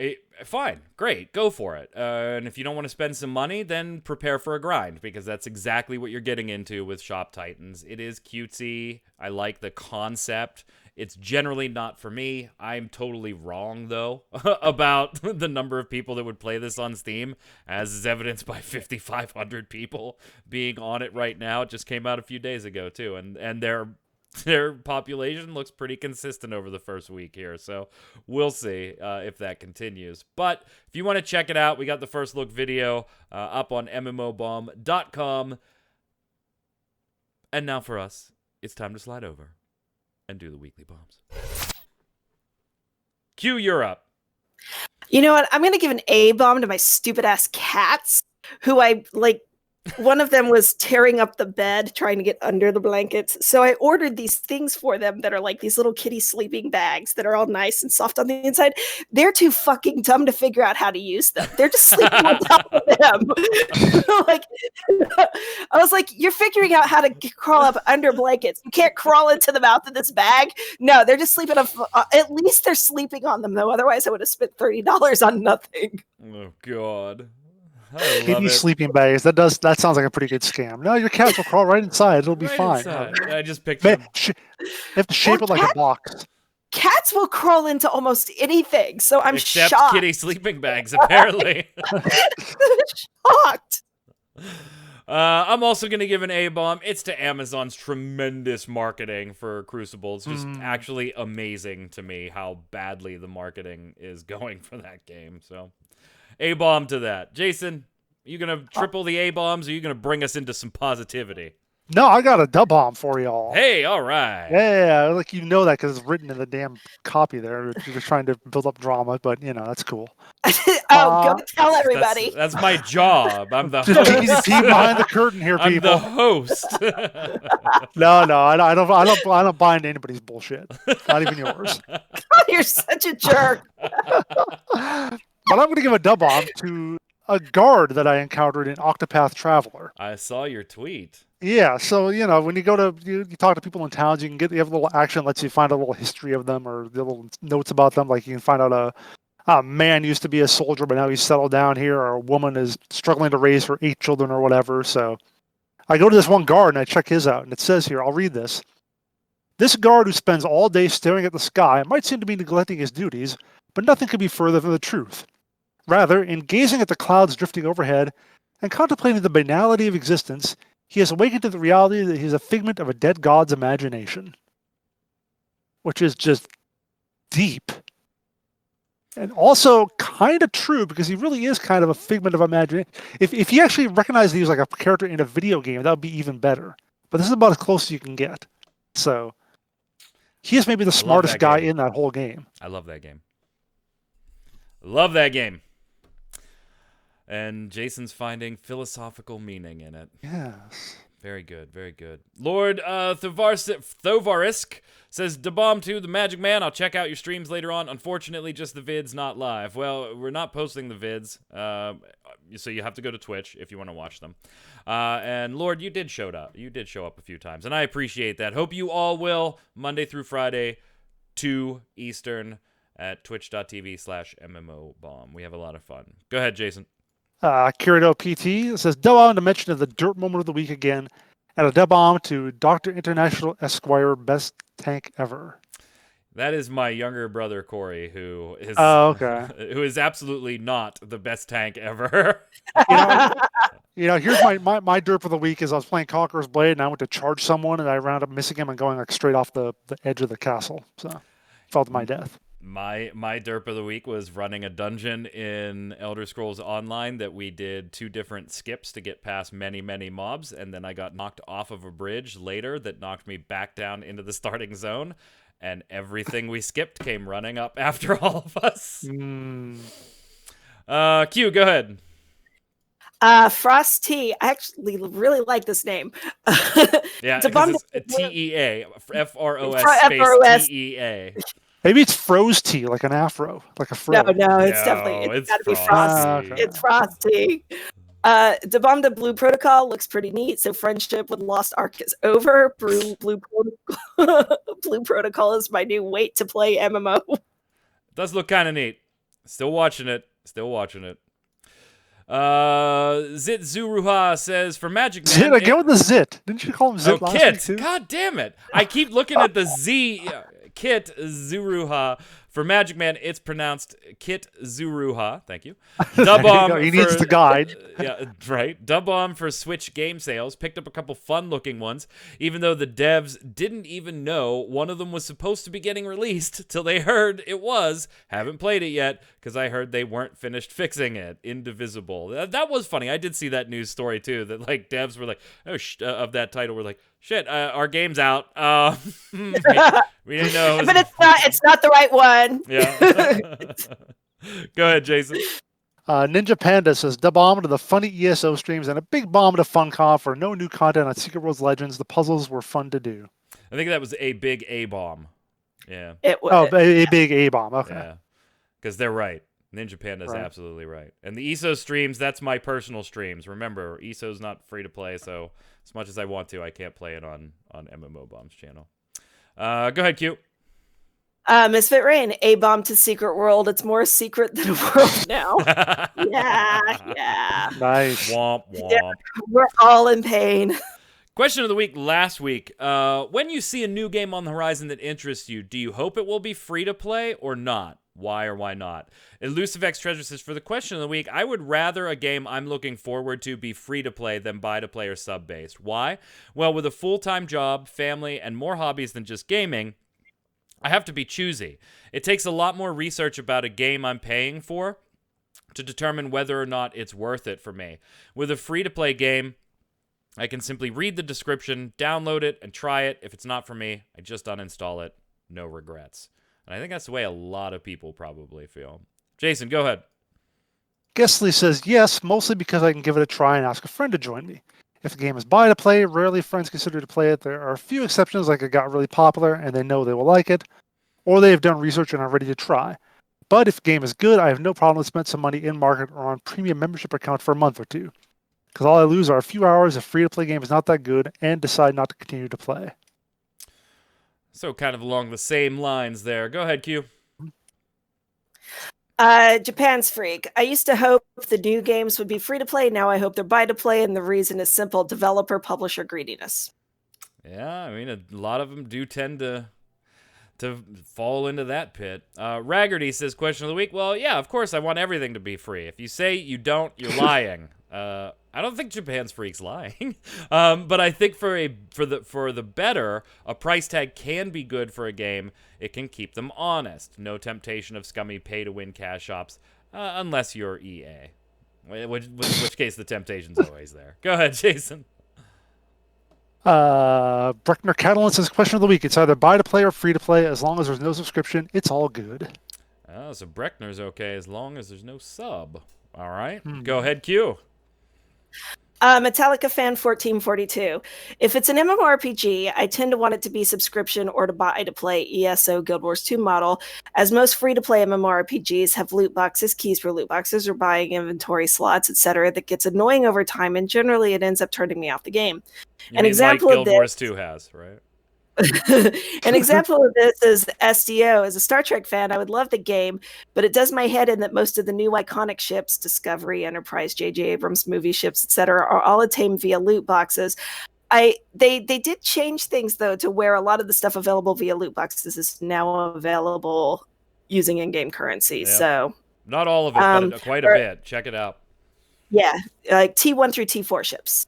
fine, great, go for it. And if you don't want to spend some money, then prepare for a grind, because that's exactly what you're getting into with Shop Titans. It is cutesy. I like the concept. It's generally not for me. I'm totally wrong, though, about the number of people that would play this on Steam, as is evidenced by 5,500 people being on it right now. It just came out a few days ago, too, and their population looks pretty consistent over the first week here, so we'll see if that continues. But if you want to check it out, we got the first look video up on mmobomb.com. And now for us, it's time to slide over and do the weekly bombs. Q, you're up. You know what? I'm going to give an A bomb to my stupid ass cats, who I like. One of them was tearing up the bed, trying to get under the blankets. So I ordered these things for them that are like these little kitty sleeping bags that are all nice and soft on the inside. They're too fucking dumb to figure out how to use them. They're just sleeping on top of them. Like, I was like, you're figuring out how to crawl up under blankets. You can't crawl into the mouth of this bag. No, they're just sleeping on. At least they're sleeping on them, though. Otherwise, I would have spent $30 on nothing. Oh, God. Kitty sleeping bags. That sounds like a pretty good scam. No, your cats will crawl right inside. It'll be fine. Inside. I just pictured. You have to shape it like a box. Cats will crawl into almost anything, so I'm Except shocked. kitty sleeping bags, apparently. Shocked. I'm also going to give an A-bomb. It's to Amazon's tremendous marketing for Crucible. It's just actually amazing to me how badly the marketing is going for that game. So, A-bomb to that. Jason, you going to triple the A-bombs, or are you going to bring us into some positivity? No, I got a dub bomb for y'all. Hey, all right. Yeah, like you know that because it's written in the damn copy there. You're just trying to build up drama, but that's cool. Go tell everybody. That's my job. I'm the just host. peek behind the curtain here, people. I'm the host. No, I don't buy into anybody's bullshit. Not even yours. You're such a jerk. But I'm going to give a dub bomb to a guard that I encountered in Octopath Traveler. I saw your tweet. Yeah, so when you go to you talk to people in towns, you have a little action lets you find a little history of them or the little notes about them. Like you can find out a man used to be a soldier, but now he's settled down here, or a woman is struggling to raise her 8 children or whatever. So I go to this one guard and I check his out, and it says here, I'll read this. This guard who spends all day staring at the sky might seem to be neglecting his duties, but nothing could be further from the truth. Rather, in gazing at the clouds drifting overhead and contemplating the banality of existence, he has awakened to the reality that he is a figment of a dead god's imagination. Which is just deep. And also kind of true, because he really is kind of a figment of imagination. If he actually recognized he was like a character in a video game, that would be even better. But this is about as close as you can get. So, he is maybe the smartest guy in that whole game. I love that game. Love that game. And Jason's finding philosophical meaning in it. Yes. Very good, very good. Lord Thovarisk says, "Da-bomb to the Magic Man. I'll check out your streams later on. Unfortunately, just the vids, not live." Well, we're not posting the vids, so you have to go to Twitch if you want to watch them. And Lord, you did show up. You did show up a few times, and I appreciate that. Hope you all will, Monday through Friday, 2 Eastern. at twitch.tv/MMOBomb. We have a lot of fun. Go ahead, Jason. Kirito PT says, dub bomb to mention of the dirt moment of the week again, and a dub bomb to Dr. International Esquire, best tank ever. That is my younger brother Corey, who is okay. who is absolutely not the best tank ever. Here's my derp of the week is I was playing Conqueror's Blade and I went to charge someone and I wound up missing him and going like straight off the edge of the castle. So fell to my death. My derp of the week was running a dungeon in Elder Scrolls Online that we did 2 different skips to get past many mobs, and then I got knocked off of a bridge later that knocked me back down into the starting zone, and everything we skipped came running up after all of us. Q, go ahead. Frost T. I actually really like this name. Yeah, because it's TEA. FROS space TEA. Maybe it's Froze Tea, like an afro, like a fro. No, it's definitely it's gotta be Frosty. Okay. It's Frosty. Dabom the Blue Protocol looks pretty neat. So friendship with Lost Ark is over. Blue Protocol is my new wait to play MMO. It does look kind of neat. Still watching it. Zit Zuruha says, for Magic Man... Zit, again with the Zit. Didn't you call him Zit last week too? God damn it. I keep looking at the Z... Kit Zuruha. For Magic Man, it's pronounced Kit Zuruha. Thank you. Dub bomb. He needs the guide. Yeah, right. Dub bomb for Switch game sales. Picked up a couple fun-looking ones, even though the devs didn't even know one of them was supposed to be getting released till they heard it was. Haven't played it yet because I heard they weren't finished fixing it. Indivisible. That was funny. I did see that news story too. That like devs were like, of that title were like, shit, our game's out. We didn't know. But it's not the right one. Yeah. Go ahead, Jason. Ninja Panda says, dub bomb to the funny ESO streams and a big bomb to FunCon for no new content on Secret Worlds Legends. The puzzles were fun to do. I think that was a big A-bomb. Yeah. A big A-bomb. Okay. Yeah. Because they're right. Ninja Panda's absolutely right. And the ESO streams, that's my personal streams. Remember, ESO's not free to play, so as much as I want to, I can't play it on MMO Bomb's channel. Go ahead, Q. Misfit Rain, A-bomb to Secret World. It's more secret than a world now. Yeah. Nice. Womp, womp. Yeah, we're all in pain. Question of the week last week. When you see a new game on the horizon that interests you, do you hope it will be free to play or not? Why or why not? Elusive X Treasure says, for the question of the week, I would rather a game I'm looking forward to be free to play than buy to play or sub based. Why? Well, with a full-time job, family, and more hobbies than just gaming, I have to be choosy. It takes a lot more research about a game I'm paying for to determine whether or not it's worth it for me. With a free-to-play game, I can simply read the description, download it, and try it. If it's not for me, I just uninstall it. No regrets. And I think that's the way a lot of people probably feel. Jason, go ahead. Guestly says, yes, mostly because I can give it a try and ask a friend to join me. If the game is buy to play, rarely friends consider to play it. There are a few exceptions, like it got really popular and they know they will like it, or they have done research and are ready to try. But if the game is good, I have no problem to spend some money in market or on premium membership account for a month or two. Because all I lose are a few hours if free-to-play game is not that good and decide not to continue to play. So kind of along the same lines there. Go ahead, Q. Japan's Freak. I used to hope the new games would be free to play. Now I hope they're buy to play, and the reason is simple: developer publisher greediness. Yeah, I mean, a lot of them do tend to fall into that pit. Raggerty says, question of the week. Well, yeah, of course I want everything to be free. If you say you don't, you're lying. I don't think Japan's Freak's lying, but I think for the better, a price tag can be good for a game. It can keep them honest. No temptation of scummy pay-to-win cash shops, unless you're EA. In which case, the temptation's always there. Go ahead, Jason. Breckner Catalan says, question of the week. It's either buy to play or free to play. As long as there's no subscription, it's all good. Oh, so Breckner's okay as long as there's no sub. All right. Go ahead, Q. Metallica Fan 1442. If it's an MMORPG, I tend to want it to be subscription or to buy to play ESO Guild Wars 2 model, as most free-to-play MMORPGs have loot boxes, keys for loot boxes, or buying inventory slots, etc. that gets annoying over time, and generally it ends up turning me off the game. An example of this, Guild Wars 2 has, right? An example of this is SDO. As a Star Trek fan, I would love the game, but it does my head in that most of the new iconic ships, Discovery, Enterprise, J.J. Abrams movie ships, etc., are all attained via loot boxes. They did change things though to where a lot of the stuff available via loot boxes is now available using in-game currency. Yep. So not all of it, but quite a bit. Check it out. Yeah, like T1 through T4 ships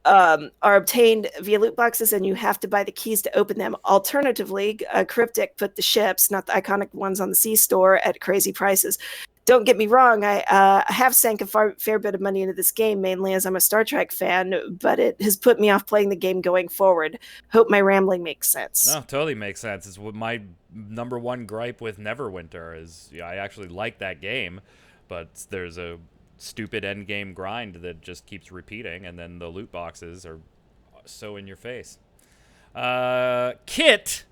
are obtained via loot boxes, and you have to buy the keys to open them. Alternatively, Cryptic put the ships, not the iconic ones on the C store, at crazy prices. Don't get me wrong, I have sank a fair bit of money into this game, mainly as I'm a Star Trek fan, but it has put me off playing the game going forward. Hope my rambling makes sense. No, totally makes sense. It's what my number one gripe with Neverwinter is. I actually like that game, but there's a stupid end game grind that just keeps repeating, and then the loot boxes are so in your face. Kit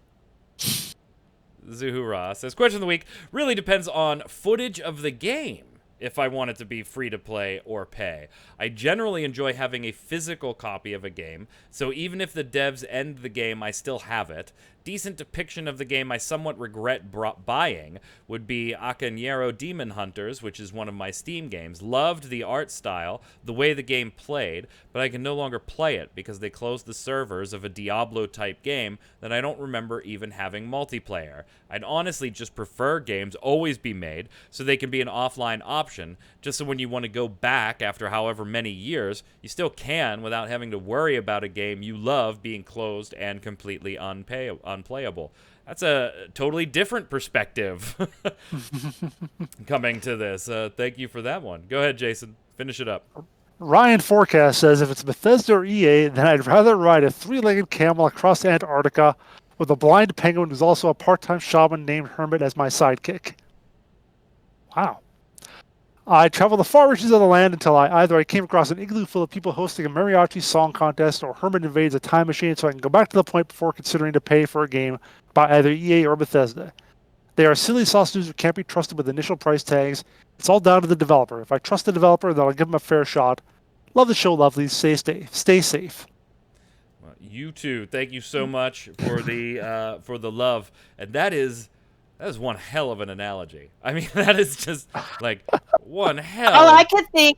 Zuhura says, question of the week really depends on footage of the game if I want it to be free to play or pay. I generally enjoy having a physical copy of a game, so even if the devs end the game, I still have it. Decent depiction of the game I somewhat regret buying would be Akanero Demon Hunters, which is one of my Steam games. Loved the art style, the way the game played, but I can no longer play it because they closed the servers of a Diablo-type game that I don't remember even having multiplayer. I'd honestly just prefer games always be made so they can be an offline option, just so when you want to go back after however many years, you still can without having to worry about a game you love being closed and completely unplayable. That's a totally different perspective coming to this. Thank you for that one. Go ahead, Jason. Finish it up. Ryan Forecast says, if it's Bethesda or EA, then I'd rather ride a three-legged camel across Antarctica with a blind penguin who's also a part-time shaman named Hermit as my sidekick. Wow. I traveled the far reaches of the land until I came across an igloo full of people hosting a mariachi song contest, or Hermit invades a time machine so I can go back to the point before considering to pay for a game by either EA or Bethesda. They are silly sausages who can't be trusted with initial price tags. It's all down to the developer. If I trust the developer, then I'll give them a fair shot. Love the show, lovely. Stay safe. Well, you too. Thank you so much for the love, and that is one hell of an analogy. I mean, that is just like one hell. All I could think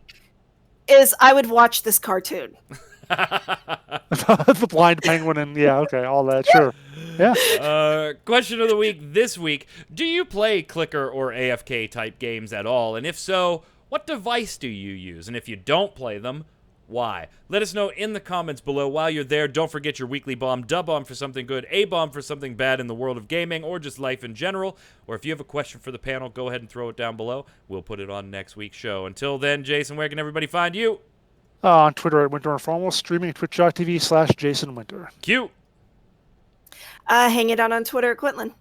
is I would watch this cartoon. The blind penguin and all that, sure. Yeah. Question of the week this week: do you play clicker or AFK type games at all? And if so, what device do you use? And if you don't play them, why? Let us know in the comments below. While you're there, don't forget your weekly bomb, dub bomb for something good, a bomb for something bad in the world of gaming or just life in general. Or if you have a question for the panel, go ahead and throw it down below. We'll put it on next week's show. Until then, Jason, where can everybody find you? On Twitter at Winter Informal, streaming at twitch.tv/JasonWinter. Cute. Hang it out on Twitter at Quinlan.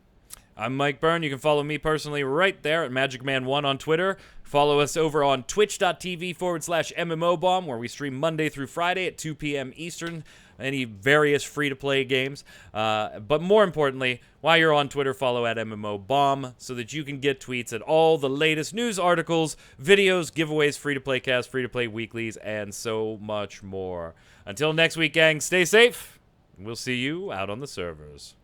I'm Mike Byrne. You can follow me personally right there at magicman1 on Twitter. Follow us over on twitch.tv/MMOBomb, where we stream Monday through Friday at 2 p.m. Eastern, any various free-to-play games. But more importantly, while you're on Twitter, follow at MMOBomb so that you can get tweets at all the latest news articles, videos, giveaways, free-to-play casts, free-to-play weeklies, and so much more. Until next week, gang, stay safe. We'll see you out on the servers.